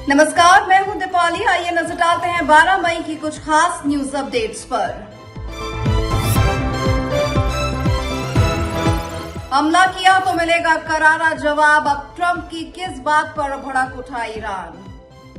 नमस्कार, मैं हूं दीपाली। आइए नजर डालते हैं 12 मई की कुछ खास न्यूज अपडेट्स पर। हमला किया तो मिलेगा करारा जवाब। अब ट्रंप की किस बात पर भड़क उठा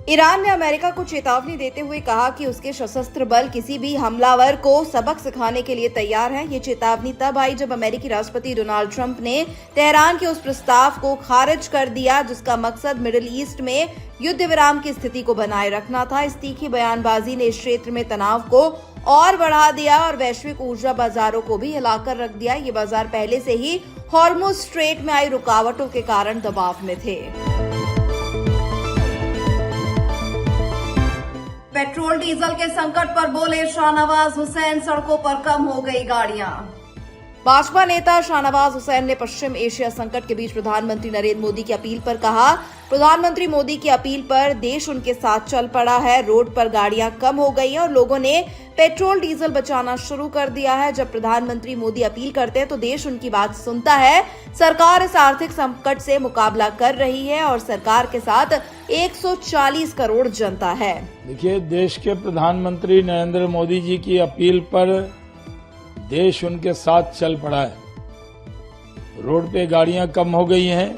ईरान ने अमेरिका को चेतावनी देते हुए कहा कि उसके सशस्त्र बल किसी भी हमलावर को सबक सिखाने के लिए तैयार हैं। ये चेतावनी तब आई जब अमेरिकी राष्ट्रपति डोनाल्ड ट्रंप ने तेहरान के उस प्रस्ताव को खारिज कर दिया जिसका मकसद मिडिल ईस्ट में युद्ध विराम की स्थिति को बनाए रखना था। इस तीखी बयानबाजी ने इस क्षेत्र में तनाव को और बढ़ा दिया और वैश्विक ऊर्जा बाजारों को भी हिलाकर रख दिया। ये बाजार पहले से ही हॉर्मुज स्ट्रेट में आई रुकावटों के कारण दबाव में थे। पेट्रोल डीजल के संकट पर बोले शाहनवाज हुसैन, सड़कों पर कम हो गई गाड़ियां। भाजपा नेता शाहनवाज हुसैन ने पश्चिम एशिया संकट के बीच प्रधानमंत्री नरेंद्र मोदी की अपील पर कहा, प्रधानमंत्री मोदी की अपील पर देश उनके साथ चल पड़ा है। रोड पर गाड़ियां कम हो गई हैं और लोगों ने पेट्रोल डीजल बचाना शुरू कर दिया है। जब प्रधानमंत्री मोदी अपील करते हैं तो देश उनकी बात सुनता है। सरकार इस आर्थिक संकट से मुकाबला कर रही है और सरकार के साथ 140 करोड़ जनता है। देखिए, देश के प्रधानमंत्री नरेंद्र मोदी जी की अपील पर देश उनके साथ चल पड़ा है। रोड पे गाड़ियां कम हो गई हैं,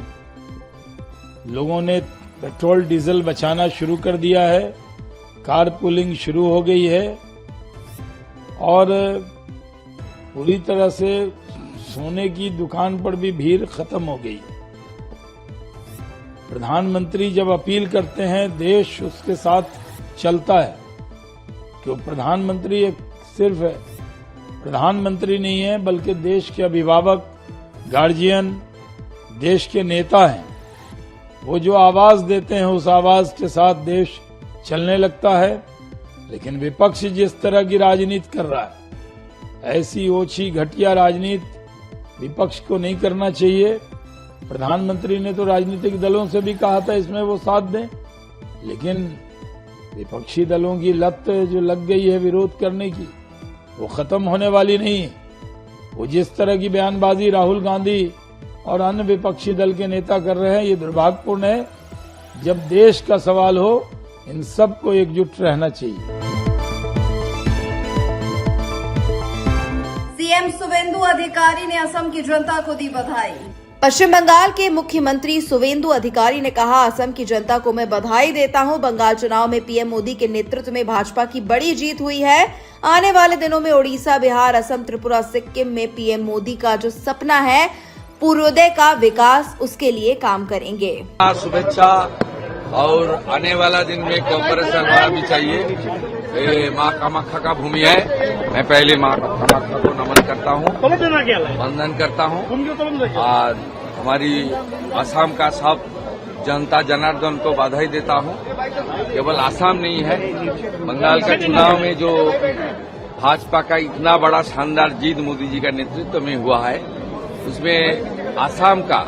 लोगों ने पेट्रोल डीजल बचाना शुरू कर दिया है, कार पुलिंग शुरू हो गई है और पूरी तरह से सोने की दुकान पर भी भीड़ खत्म हो गई है। प्रधानमंत्री जब अपील करते हैं देश उसके साथ चलता है, क्यों प्रधानमंत्री एक सिर्फ प्रधानमंत्री नहीं है बल्कि देश के अभिभावक, गार्जियन, देश के नेता हैं। वो जो आवाज देते हैं उस आवाज के साथ देश चलने लगता है। लेकिन विपक्ष जिस तरह की राजनीति कर रहा है, ऐसी ओछी घटिया राजनीति विपक्ष को नहीं करना चाहिए। प्रधानमंत्री ने तो राजनीतिक दलों से भी कहा था इसमें वो साथ दें, लेकिन विपक्षी दलों की लत जो लग गई है विरोध करने की, वो खत्म होने वाली नहीं है। वो जिस तरह की बयानबाजी राहुल गांधी और अन्य विपक्षी दल के नेता कर रहे हैं, ये दुर्भाग्यपूर्ण है। जब देश का सवाल हो, इन सबको एकजुट रहना चाहिए। सीएम शुवेंदु अधिकारी ने असम की जनता को दी बधाई। पश्चिम बंगाल के मुख्यमंत्री शुवेंदु अधिकारी ने कहा, असम की जनता को मैं बधाई देता हूं। बंगाल चुनाव में पीएम मोदी के नेतृत्व में भाजपा की बड़ी जीत हुई है। आने वाले दिनों में ओडिशा, बिहार, असम, त्रिपुरा, सिक्किम में पीएम मोदी का जो सपना है पूर्वोदय का विकास, उसके लिए काम करेंगे। शुभेच्छा और आने वाला दिन में कॉपरेशन होना भी चाहिए। ये माँ कामाख्या का भूमि है। मैं पहले माँ कामाख्या को नमन करता हूँ, वंदन करता हूँ और हमारी असम का सब जनता जनार्दन को बधाई देता हूँ। केवल असम नहीं है, बंगाल का चुनाव में जो भाजपा का इतना बड़ा शानदार जीत मोदी जी का नेतृत्व में हुआ है, उसमें असम का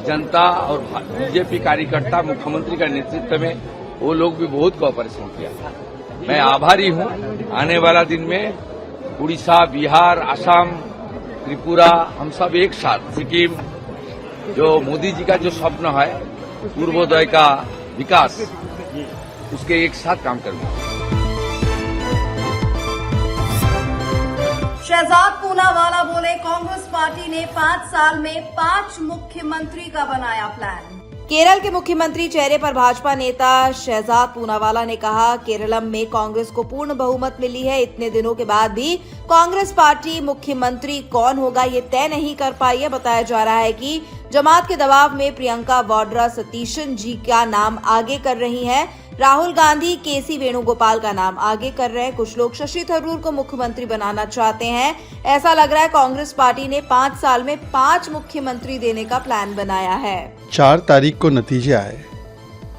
जनता और बीजेपी कार्यकर्ता मुख्यमंत्री का नेतृत्व में वो लोग भी बहुत कोऑपरेशन किया। मैं आभारी हूँ। आने वाला दिन में उड़ीसा, बिहार, असम, त्रिपुरा, हम सब एक साथ, सिक्किम, जो मोदी जी का जो स्वप्न है पूर्वोदय का विकास, उसके एक साथ काम करेंगे। शहजाद पूनावाला बोले, कांग्रेस पार्टी ने 5 साल में 5 मुख्यमंत्री का बनाया प्लान। केरल के मुख्यमंत्री चेहरे पर भाजपा नेता शहजाद पूनावाला ने कहा, केरलम में कांग्रेस को पूर्ण बहुमत मिली है। इतने दिनों के बाद भी कांग्रेस पार्टी मुख्यमंत्री कौन होगा ये तय नहीं कर पाई है। बताया जा रहा है कि जमात के दबाव में प्रियंका वाड्रा सतीशन जी का नाम आगे कर रही हैं। राहुल गांधी केसी वेणुगोपाल का नाम आगे कर रहे हैं। कुछ लोग शशि थरूर को मुख्यमंत्री बनाना चाहते हैं। ऐसा लग रहा है कांग्रेस पार्टी ने 5 साल में 5 मुख्यमंत्री देने का प्लान बनाया है। 4 तारीख को नतीजे आए।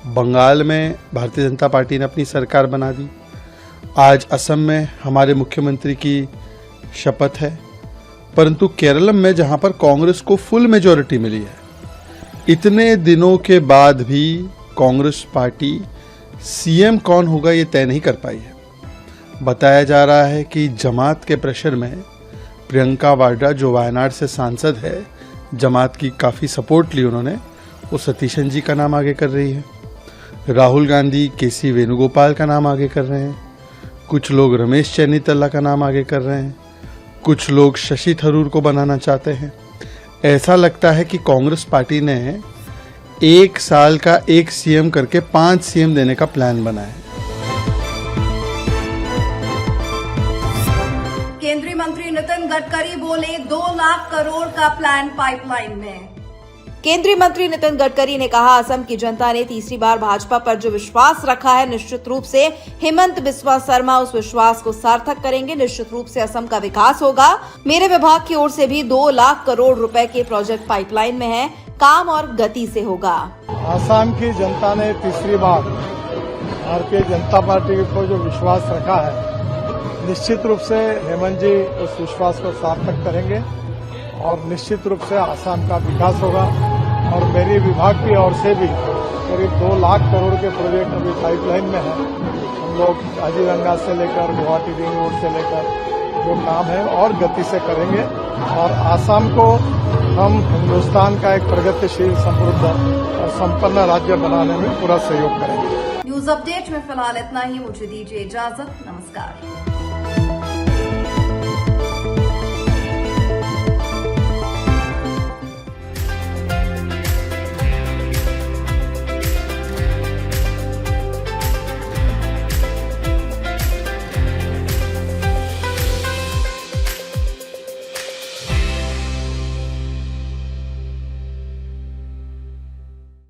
बंगाल में भारतीय जनता पार्टी ने अपनी सरकार बना दी। आज असम में हमारे मुख्यमंत्री की शपथ है, परंतु केरलम में जहां पर कांग्रेस को फुल मेजॉरिटी मिली है, इतने दिनों के बाद भी कांग्रेस पार्टी सीएम कौन होगा ये तय नहीं कर पाई है। बताया जा रहा है कि जमात के प्रेशर में प्रियंका वाड्रा, जो वायनाड से सांसद है, जमात की काफ़ी सपोर्ट ली उन्होंने, वो सतीशन जी का नाम आगे कर रही है। राहुल गांधी केसी वेणुगोपाल का नाम आगे कर रहे हैं, कुछ लोग रमेश चन्नीतला का नाम आगे कर रहे हैं, कुछ लोग शशि थरूर को बनाना चाहते हैं। ऐसा लगता है कि कांग्रेस पार्टी ने 1 साल का 1 सीएम करके 5 सीएम देने का प्लान बनाया है। केंद्रीय मंत्री नितिन गडकरी बोले 2 लाख करोड़ का प्लान पाइपलाइन में। केंद्रीय मंत्री नितिन गडकरी ने कहा, असम की जनता ने तीसरी बार भाजपा पर जो विश्वास रखा है, निश्चित रूप से हेमंत बिस्वा शर्मा उस विश्वास को सार्थक करेंगे। निश्चित रूप से असम का विकास होगा। मेरे विभाग की ओर से भी 2 लाख करोड़ रुपए के प्रोजेक्ट पाइपलाइन में है, काम और गति से होगा। आसाम की जनता ने तीसरी बार भारतीय जनता पार्टी को जो विश्वास रखा है, निश्चित रूप से हेमंत जी उस विश्वास को सार्थक करेंगे और निश्चित रूप से आसाम का विकास होगा। और मेरे विभाग की ओर से भी करीब 2 लाख करोड़ के प्रोजेक्ट अभी पाइपलाइन में है। हम लोग काजीरंगा से लेकर गुवाहाटी रिंग रोड से लेकर जो काम है और गति से करेंगे और आसाम को हम हिंदुस्तान का एक प्रगतिशील, समृद्ध और संपन्न राज्य बनाने में पूरा सहयोग करेंगे। न्यूज अपडेट में फिलहाल इतना ही। मुझे दीजिए इजाजत। नमस्कार।